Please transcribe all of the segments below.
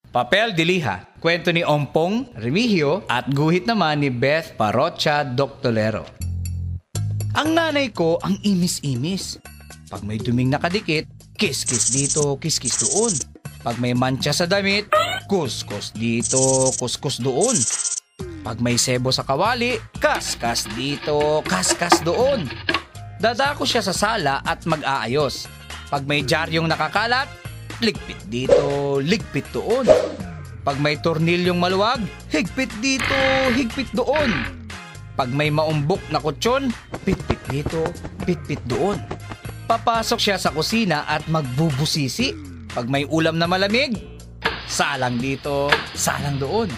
Papel de Liha, kwento ni Ompong Remigio at guhit naman ni Beth Parrocha Doctolero. Ang nanay ko ang imis-imis. Pag may duming nakadikit, kiss-kiss dito, kiss-kiss doon. Pag may mantsa sa damit, kus-kus dito, kus-kus doon. Pag may sebo sa kawali, kas-kas dito, kas-kas doon. Dadako siya sa sala at mag-aayos. Pag may jaryong nakakalat, ligpit dito, ligpit doon. Pag may tornilyong maluwag, higpit dito, higpit doon. Pag may maumbok na kutsyon, pitpit dito, pitpit doon. Papasok siya sa kusina at magbubusisi. Pag may ulam na malamig, salang dito, salang doon.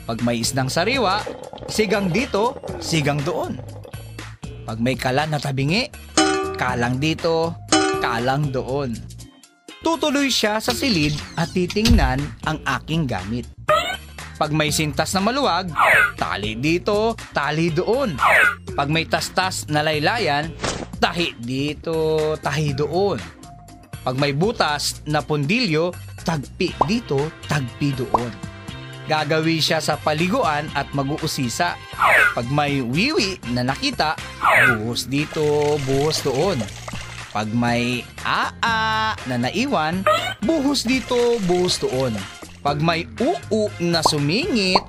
Pag may isdang sariwa, sigang dito, sigang doon. Pag may kalan na tabingi, kalang dito, kalang doon. Tutuloy siya sa silid at titingnan ang aking gamit. Pag may sintas na maluwag, tali dito, tali doon. Pag may tastas na laylayan, tahi dito, tahi doon. Pag may butas na pundilyo, tagpi dito, tagpi doon. Gagawi siya sa paliguan at mag-uusisa. Pag may wiwi na nakita, buhos dito, buhos doon. Pag may aa na naiwan, buhos dito, buhos doon. Pag may uu na sumingit,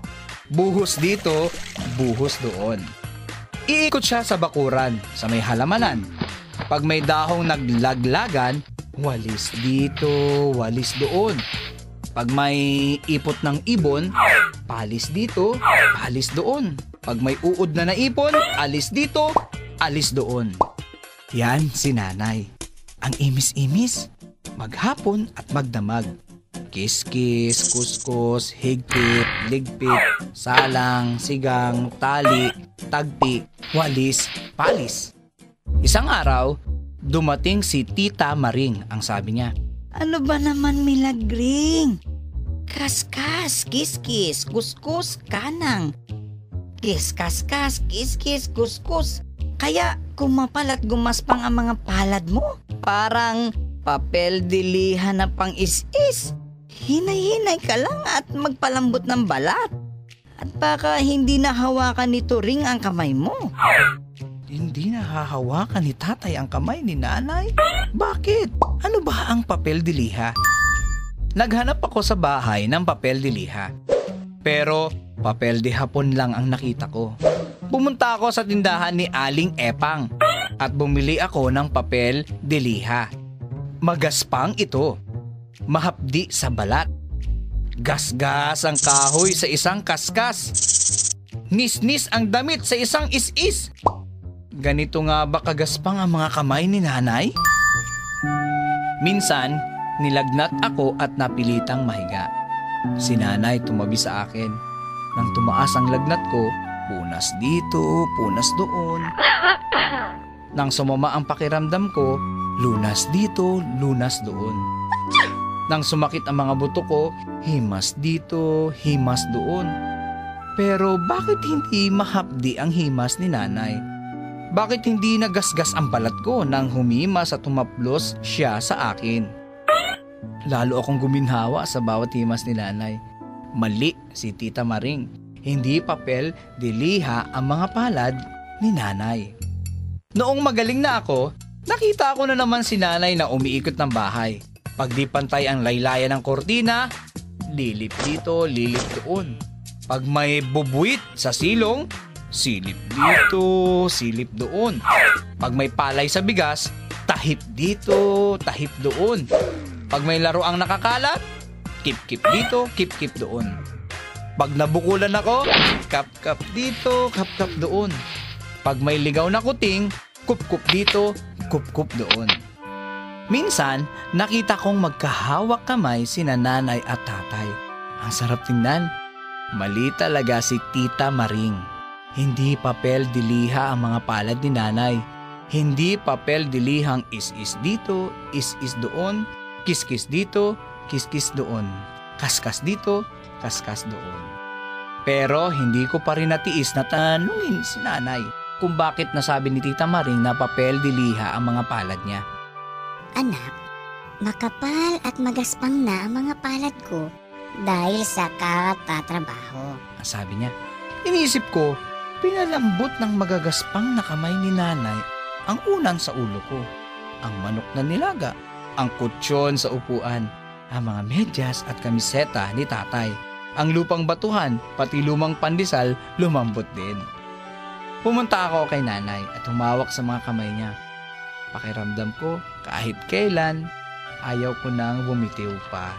buhos dito, buhos doon. Iikot siya sa bakuran, sa may halamanan. Pag may dahong naglaglagan, walis dito, walis doon. Pag may ipot ng ibon, palis dito, palis doon. Pag may uod na naipon, alis dito, alis doon. Yan si nanay. Ang imis-imis, maghapon at magdamag. Kiss-kiss, kuskus, higpit, ligpit, salang, sigang, tali, tagpi, walis, palis. Isang araw, dumating si Tita Maring. Ang sabi niya, "Ano ba naman, Milagring? Kaskas, kiskis, kuskus, kanang. Kiskas-kas, kiskis, kuskus. Kaya kumapalat gumaspang ang mga palad mo. Parang papel de liha na pang is-is. Hinay-hinay ka lang at magpalambot ng balat. At baka hindi nahawakan ni Turing ang kamay mo." Hindi nahahawakan ni tatay ang kamay ni nanay? Bakit? Ano ba ang papel de liha? Naghanap ako sa bahay ng papel de liha. Pero papel de hapon lang ang nakita ko. Pumunta ako sa tindahan ni Aling Epang at bumili ako ng papel de liha. Magaspang ito. Mahapdi sa balat. Gasgas ang kahoy sa isang kaskas. Nisnis ang damit sa isang is-is. Ganito nga ba kagaspang ang mga kamay ni nanay? Minsan, nilagnat ako at napilitang mahiga. Si nanay tumabi sa akin. Nang tumaas ang lagnat ko, punas dito, punas doon. Nang sumama ang pakiramdam ko, lunas dito, lunas doon. Nang sumakit ang mga buto ko, himas dito, himas doon. Pero bakit hindi mahapdi ang himas ni nanay? Bakit hindi nagasgas ang balat ko nang humimas at tumaplos siya sa akin? Lalo akong guminhawa sa bawat himas ni nanay. Mali si Tita Maring. Hindi papel de liha ang mga palad ni nanay. Noong magaling na ako, nakita ko na naman si nanay na umiikot ng bahay. Pag di pantay ang laylayan ng kortina, lilip dito, lilip doon. Pag may bubuit sa silong, silip dito, silip doon. Pag may palay sa bigas, tahip dito, tahip doon. Pag may laruang nakakalat, kip-kip dito, kip-kip doon. Pag nabukulan ako, kap-kap dito, kap-kap doon. Pag may ligaw na kuting, kup-kup dito, kup-kup doon. Minsan, nakita kong magkahawak kamay sina nanay at tatay. Ang sarap tingnan. Mali talaga si Tita Maring. Hindi papel de liha ang mga palad ni nanay. Hindi papel de lihang is-is dito, is-is doon, kiss-kiss dito, kiss-kiss doon. Kaskas dito, kaskas doon. Pero hindi ko pa rin natiis na tanungin si nanay kung bakit nasabi ni Tita Maring na papel de liha ang mga palad niya. "Anak, makapal at magaspang na ang mga palad ko dahil sa katatrabaho. Ang sabi niya. Iniisip ko, pinalambot ng magagaspang na kamay ni nanay ang unan sa ulo ko, ang manok na nilaga, ang kutsyon sa upuan, ang mga medyas at kamiseta ni tatay, ang lupang batuhan, pati lumang pandesal lumambot din. Pumunta ako kay nanay at humawak sa mga kamay niya. Pakiramdam ko, kahit kailan, ayaw ko nang bumitiw pa.